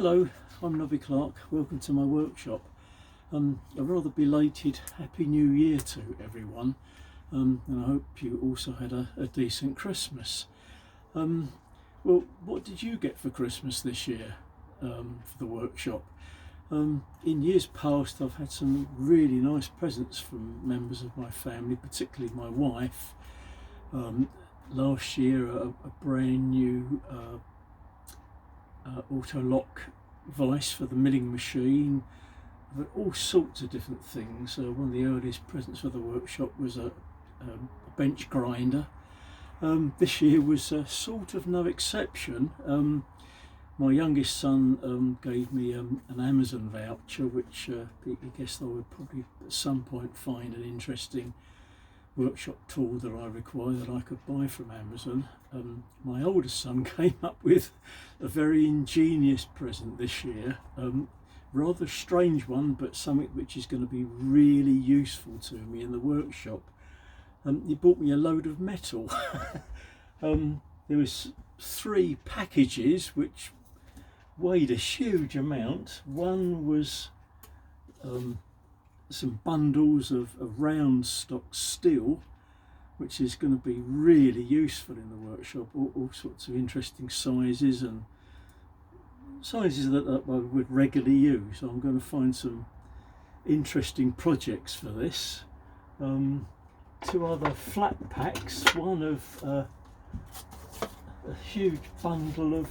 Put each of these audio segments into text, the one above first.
Hello, I'm Nobby Clark. Welcome to my workshop. A rather belated Happy New Year to everyone, and I hope you also had a decent Christmas. Well, what did you get for Christmas this year for the workshop? In years past, I've had some really nice presents from members of my family, particularly my wife. Last year, a brand new auto lock vise for the milling machine, but all sorts of different things. One of the earliest presents for the workshop was a bench grinder. This year was sort of no exception. My youngest son gave me an Amazon voucher, which he guessed I would probably at some point find an interesting workshop tool that I require that I could buy from Amazon. My oldest son came up with a very ingenious present this year, rather strange one, but something which is going to be really useful to me in the workshop. He bought me a load of metal. There was 3 packages which weighed a huge amount. One was some bundles of round stock steel, which is going to be really useful in the workshop. All sorts of interesting sizes and sizes that I would regularly use. I'm going to find some interesting projects for this. 2 other flat packs, one of a huge bundle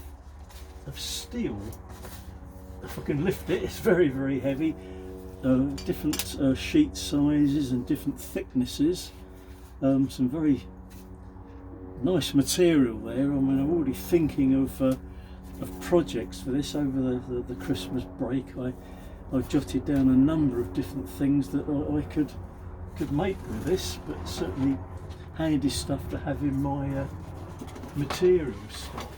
of steel. If I can lift it, it's very heavy. Different sheet sizes and different thicknesses. Some very nice material there. I mean, I'm already thinking of projects for this over the Christmas break. I jotted down a number of different things that I could make with this, but certainly handy stuff to have in my material stock.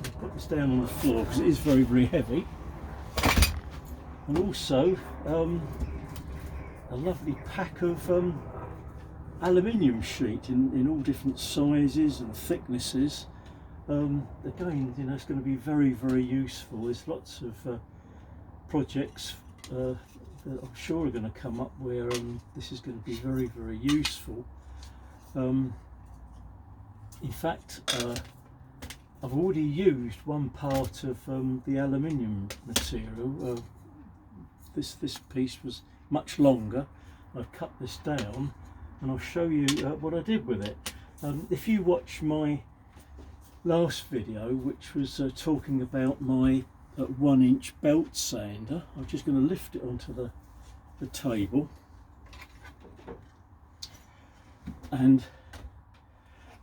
I'll put this down on the floor because it is very heavy. And also a lovely pack of aluminium sheet in all different sizes and thicknesses. Again, you know, it's going to be very useful. There's lots of projects that I'm sure are going to come up where this is going to be very useful. In fact, I've already used one part of the aluminium material. This piece was much longer. I've cut this down and I'll show you what I did with it. If you watch my last video, which was talking about my 1-inch belt sander, I'm just going to lift it onto the table, and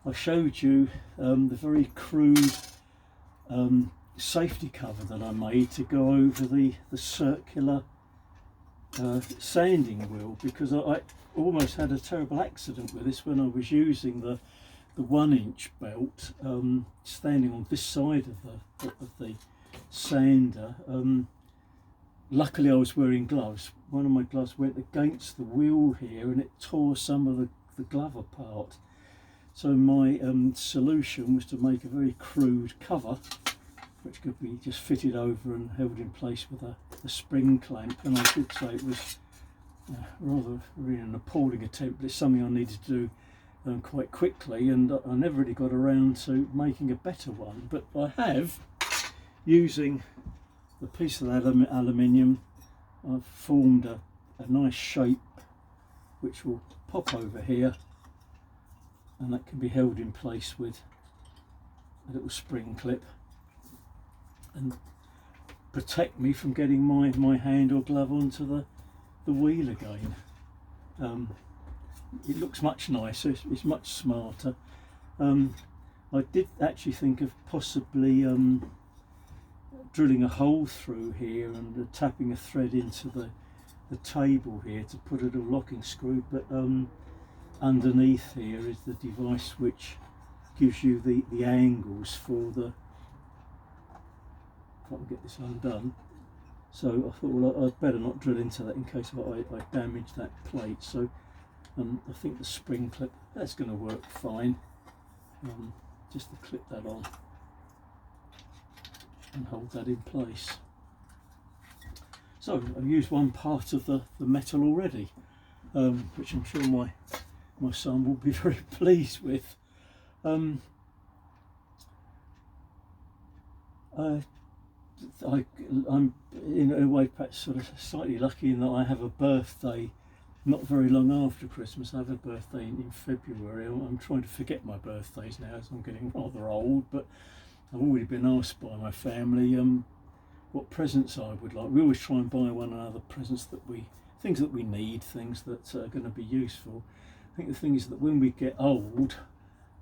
I showed you the very crude safety cover that I made to go over the circular sanding wheel, because I almost had a terrible accident with this when I was using the 1-inch belt, standing on this side of the sander. Luckily I was wearing gloves. One of my gloves went against the wheel here and it tore some of the glove apart. So my solution was to make a very crude cover which could be just fitted over and held in place with a spring clamp, and I did say it was rather really an appalling attempt, but it's something I needed to do quite quickly, and I never really got around to making a better one. But I have, using the piece of aluminium, I've formed a nice shape which will pop over here, and that can be held in place with a little spring clip and protect me from getting my hand or glove onto the wheel again. It looks much nicer, it's much smarter. I did actually think of possibly drilling a hole through here and tapping a thread into the table here to put a little locking screw, but underneath here is the device which gives you the angles for the, if I can get this undone. So I thought, well, I'd better not drill into that in case I damage that plate. So I think the spring clip, that's going to work fine. Just to clip that on. and hold that in place. So I've used one part of the metal already, which I'm sure my son will be very pleased with. I'm in a way perhaps sort of slightly lucky in that I have a birthday not very long after Christmas. I have a birthday in February. I'm trying to forget my birthdays now as I'm getting rather old, but I've already been asked by my family what presents I would like. We always try and buy one another presents things that we need, things that are going to be useful. I think the thing is that when we get old,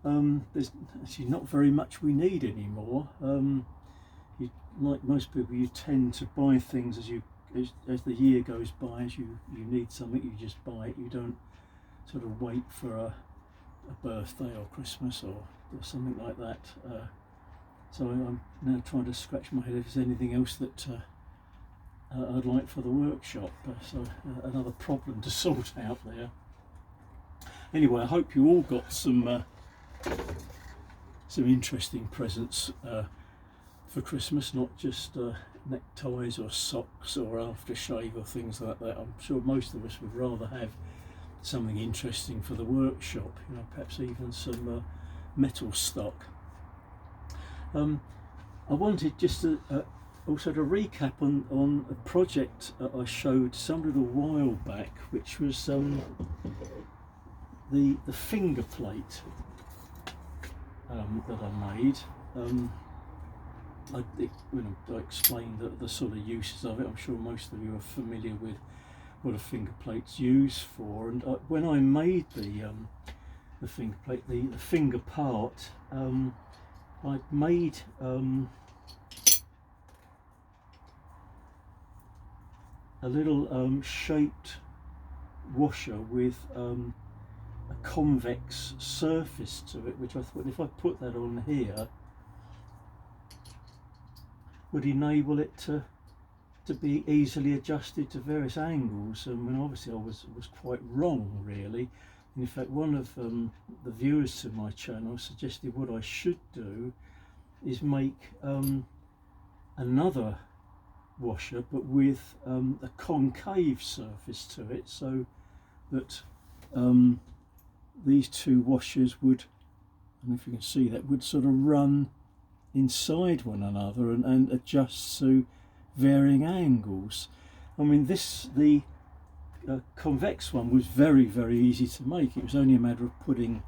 there's actually not very much we need anymore. Like most people, you tend to buy things as the year goes by. As you need something, you just buy it. You don't sort of wait for a birthday or Christmas or something like that. So I'm now trying to scratch my head if there's anything else that I'd like for the workshop. So another problem to sort out there. Anyway, I hope you all got some interesting presents for Christmas, not just neckties or socks or aftershave or things like that. I'm sure most of us would rather have something interesting for the workshop, perhaps even some metal stock. I wanted just also to recap on a project I showed some little while back, which was the finger plate that I made. I explained the sort of uses of it. I'm sure most of you are familiar with what a finger plate's used for. And when I made the finger plate, the finger part, I made a little shaped washer with a convex surface to it, which I thought if I put that on here would enable it to be easily adjusted to various angles. And obviously I was quite wrong, really. In fact, one of the viewers to my channel suggested what I should do is make another washer, but with a concave surface to it, so that these two washers would, I don't know if you can see that, would sort of run inside one another and adjust to varying angles. I mean, the convex one was very, very easy to make. It was only a matter of putting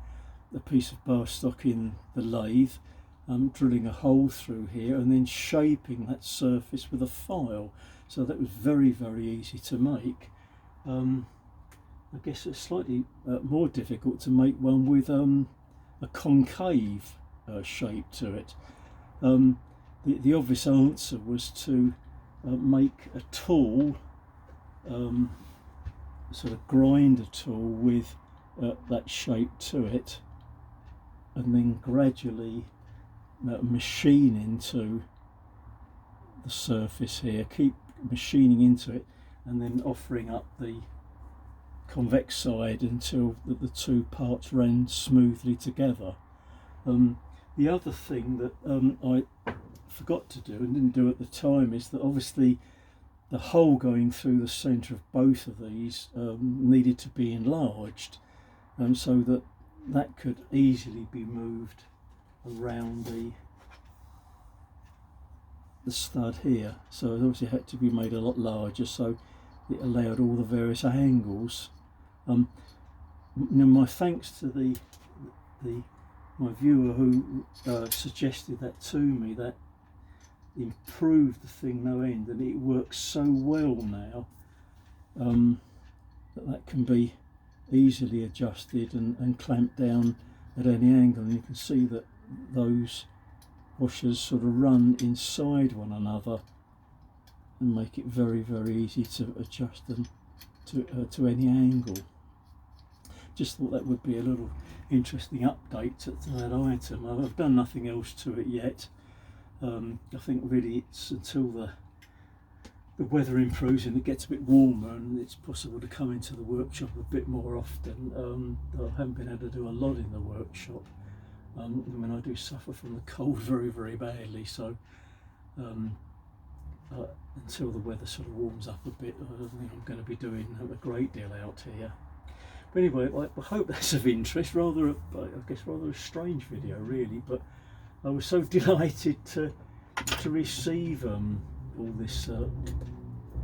a piece of bar stock in the lathe, drilling a hole through here and then shaping that surface with a file. So that was very, very easy to make. I guess it's slightly more difficult to make one with a concave shape to it. The obvious answer was to make a tool, sort of grinder tool with that shape to it, and then gradually machine into the surface here, keep machining into it, and then offering up the convex side until the two parts ran smoothly together. The other thing that I forgot to do and didn't do at the time is that obviously the hole going through the centre of both of these needed to be enlarged, so that could easily be moved around the stud here. So it obviously had to be made a lot larger, so it allowed all the various angles. My thanks to my viewer who suggested that to me. That improved the thing no end, and it works so well now that can be easily adjusted and clamped down at any angle. And you can see that those washers sort of run inside one another and make it very, very easy to adjust them to any angle. Just thought that would be a little interesting update to that item. I've done nothing else to it yet. I think really it's until the weather improves and it gets a bit warmer and it's possible to come into the workshop a bit more often. I haven't been able to do a lot in the workshop. I do suffer from the cold very, very badly, so until the weather sort of warms up a bit. I don't think I'm going to be doing a great deal out here. But anyway, I hope that's of interest. I guess rather a strange video really, but I was so delighted to receive all this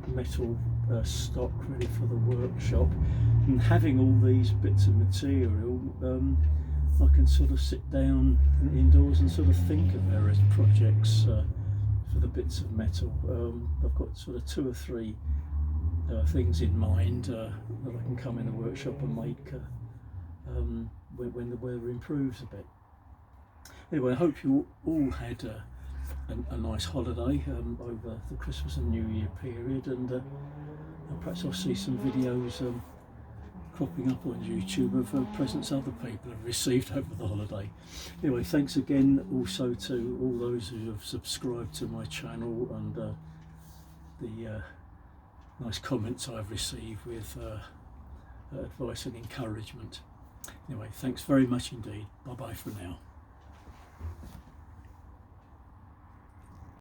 metal stock ready for the workshop, and having all these bits of material, I can sort of sit down indoors and sort of think of various projects for the bits of metal. I've got sort of 2 or 3 things in mind that I can come in the workshop and make when the weather improves a bit. Anyway, I hope you all had a nice holiday over the Christmas and New Year period, and perhaps I'll see some videos cropping up on YouTube of presents other people have received over the holiday. Anyway, thanks again also to all those who have subscribed to my channel, and the nice comments I've received with advice and encouragement. Anyway, thanks very much indeed. Bye bye for now.